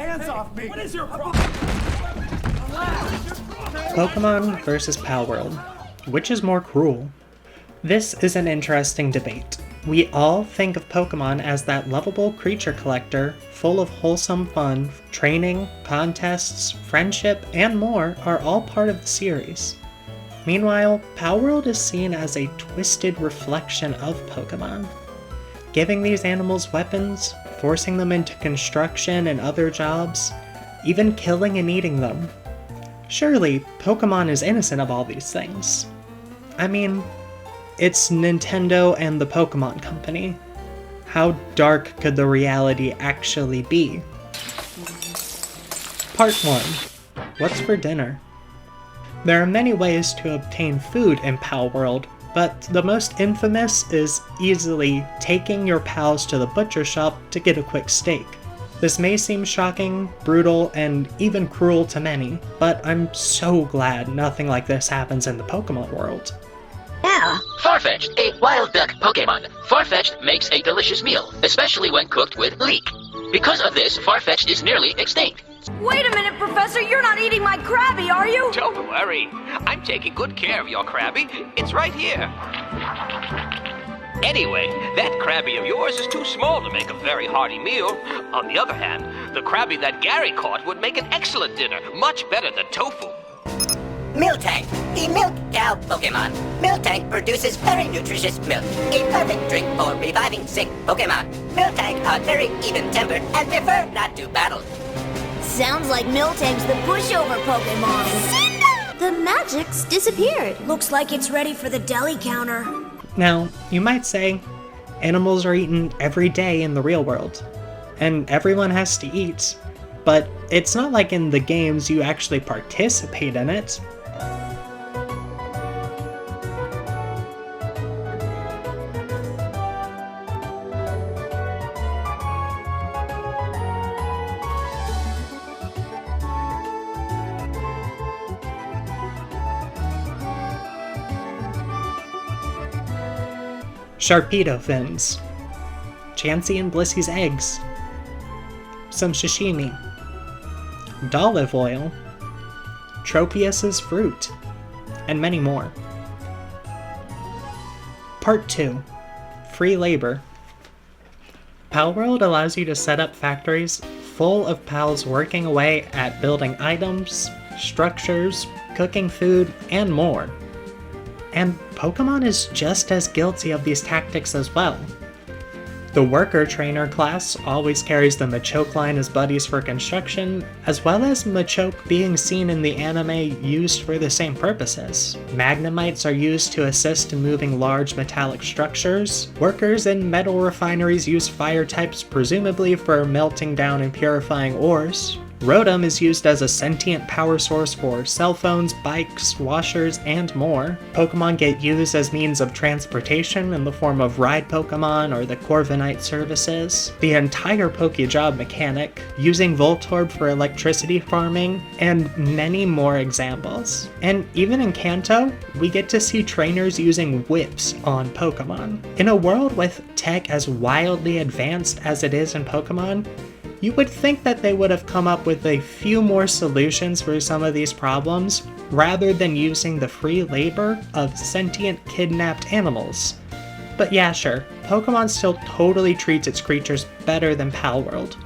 hands off me! What is your problem? Pokemon versus Palworld. Which is more cruel? This is an interesting debate. We all think of Pokemon as that lovable creature collector, full of wholesome fun. Training, contests, friendship, and more are all part of the series. Meanwhile, Palworld is seen as a twisted reflection of Pokemon. Giving these animals weapons, forcing them into construction and other jobs, even killing and eating them. Surely, Pokemon is innocent of all these things. I mean, it's Nintendo and the Pokemon Company. How dark could the reality actually be? Part 1. What's for dinner? There are many ways to obtain food in Palworld, but the most infamous is easily taking your pals to the butcher shop to get a quick steak. This may seem shocking, brutal, and even cruel to many, but I'm so glad nothing like this happens in the Pokemon world. Yeah. Farfetch'd, a wild duck Pokemon. Farfetch'd makes a delicious meal, especially when cooked with leek. Because of this, Farfetch'd is nearly extinct. Wait a minute, Professor, you're not eating my Krabby, are you? Don't worry. I'm taking good care of your Krabby. It's right here. Anyway, that Krabby of yours is too small to make a very hearty meal. On the other hand, the Krabby that Gary caught would make an excellent dinner, much better than tofu. Miltank, the milk cow Pokemon. Miltank produces very nutritious milk, a perfect drink for reviving sick Pokemon. Miltank are very even-tempered and prefer not to battle. Sounds like Miltank's the pushover Pokemon. The magic's disappeared. Looks like it's ready for the deli counter. Now, you might say, animals are eaten every day in the real world, and everyone has to eat, but it's not like in the games you actually participate in it. Sharpedo fins, Chansey and Blissy's eggs, some sashimi, d'olive oil, Tropius's fruit, and many more. Part 2. Free labor. Palworld allows you to set up factories full of pals working away at building items, structures, cooking food, and more. And Pokemon is just as guilty of these tactics as well. The worker trainer class always carries the Machoke line as buddies for construction, as well as Machoke being seen in the anime used for the same purposes. Magnemites are used to assist in moving large metallic structures. Workers in metal refineries use fire types presumably for melting down and purifying ores. Rotom is used as a sentient power source for cell phones, bikes, washers, and more. Pokemon get used as means of transportation in the form of ride Pokemon or the Corviknight services. The entire Pokejob mechanic, using Voltorb for electricity farming, and many more examples. And even in Kanto, we get to see trainers using whips on Pokemon. In a world with tech as wildly advanced as it is in Pokemon, you would think that they would have come up with a few more solutions for some of these problems, rather than using the free labor of sentient kidnapped animals. But yeah, sure, Pokemon still totally treats its creatures better than Palworld.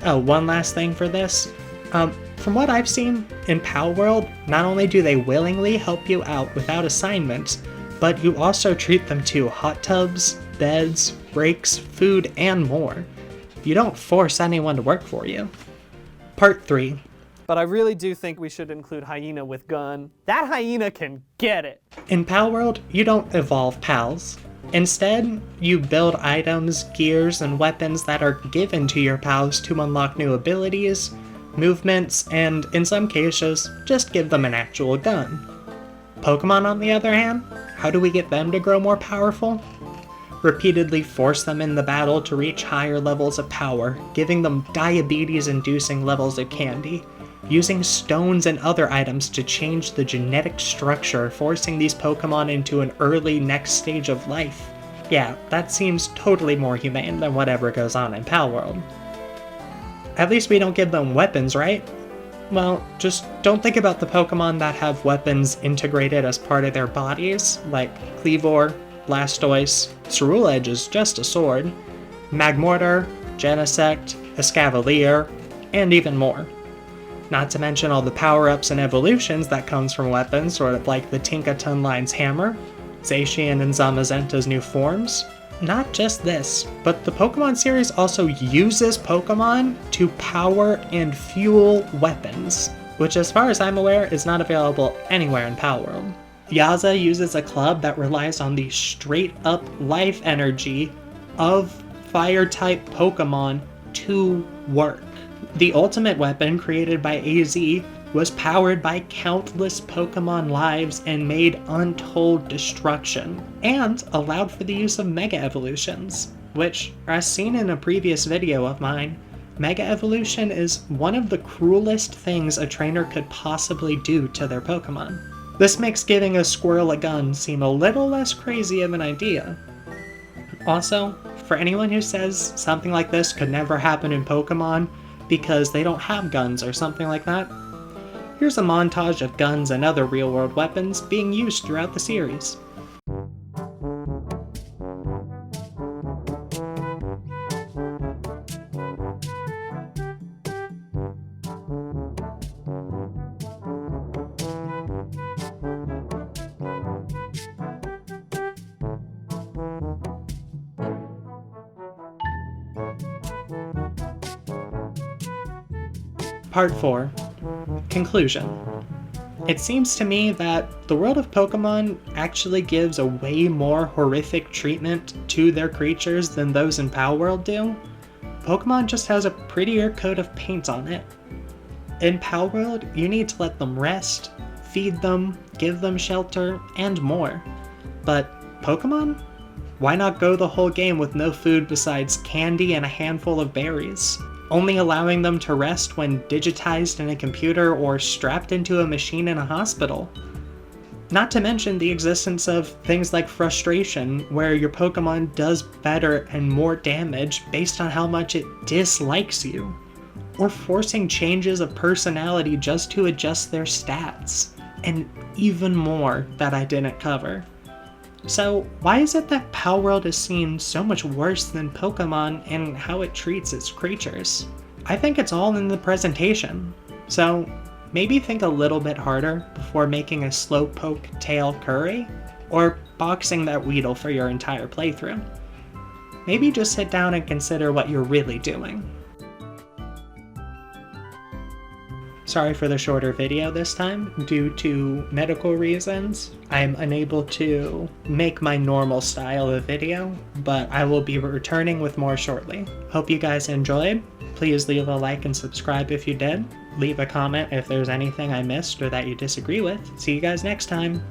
Oh, one last thing for this. From what I've seen, in Palworld, not only do they willingly help you out without assignments, but you also treat them to hot tubs, beds, breaks, food, and more. You don't force anyone to work for you. Part 3. But I really do think we should include Hyena with Gun. That Hyena can get it! In Palworld, you don't evolve pals. Instead, you build items, gears, and weapons that are given to your pals to unlock new abilities, movements, and in some cases, just give them an actual gun. Pokemon, on the other hand, how do we get them to grow more powerful? Repeatedly force them in the battle to reach higher levels of power, giving them diabetes-inducing levels of candy, using stones and other items to change the genetic structure, forcing these Pokemon into an early next stage of life. Yeah, that seems totally more humane than whatever goes on in Palworld. At least we don't give them weapons, right? Well, just don't think about the Pokemon that have weapons integrated as part of their bodies, like Cleavor, Blastoise, Ceruledge is just a sword, Magmortar, Genesect, Escavalier, and even more. Not to mention all the power-ups and evolutions that comes from weapons, sort of like the Tinkatonline's hammer, Zacian and Zamazenta's new forms. Not just this, but the Pokemon series also uses Pokemon to power and fuel weapons, which as far as I'm aware is not available anywhere in Palworld. Yaza uses a club that relies on the straight-up life energy of Fire-type Pokemon to work. The ultimate weapon created by AZ was powered by countless Pokemon lives and made untold destruction, and allowed for the use of Mega Evolutions, which, as seen in a previous video of mine, Mega Evolution is one of the cruelest things a trainer could possibly do to their Pokemon. This makes giving a squirrel a gun seem a little less crazy of an idea. Also, for anyone who says something like this could never happen in Pokemon because they don't have guns or something like that, here's a montage of guns and other real-world weapons being used throughout the series. Part 4. Conclusion. It seems to me that the world of Pokemon actually gives a way more horrific treatment to their creatures than those in Palworld do. Pokemon just has a prettier coat of paint on it. In Palworld, you need to let them rest, feed them, give them shelter, and more. But Pokemon? Why not go the whole game with no food besides candy and a handful of berries? Only allowing them to rest when digitized in a computer or strapped into a machine in a hospital. Not to mention the existence of things like frustration, where your Pokemon does better and more damage based on how much it dislikes you. Or forcing changes of personality just to adjust their stats. And even more that I didn't cover. So why is it that Palworld is seen so much worse than Pokemon and how it treats its creatures? I think it's all in the presentation. So maybe think a little bit harder before making a Slowpoke tail curry, or boxing that Weedle for your entire playthrough. Maybe just sit down and consider what you're really doing. Sorry for the shorter video this time. Due to medical reasons, I'm unable to make my normal style of video, but I will be returning with more shortly. Hope you guys enjoyed. Please leave a like and subscribe if you did. Leave a comment if there's anything I missed or that you disagree with. See you guys next time.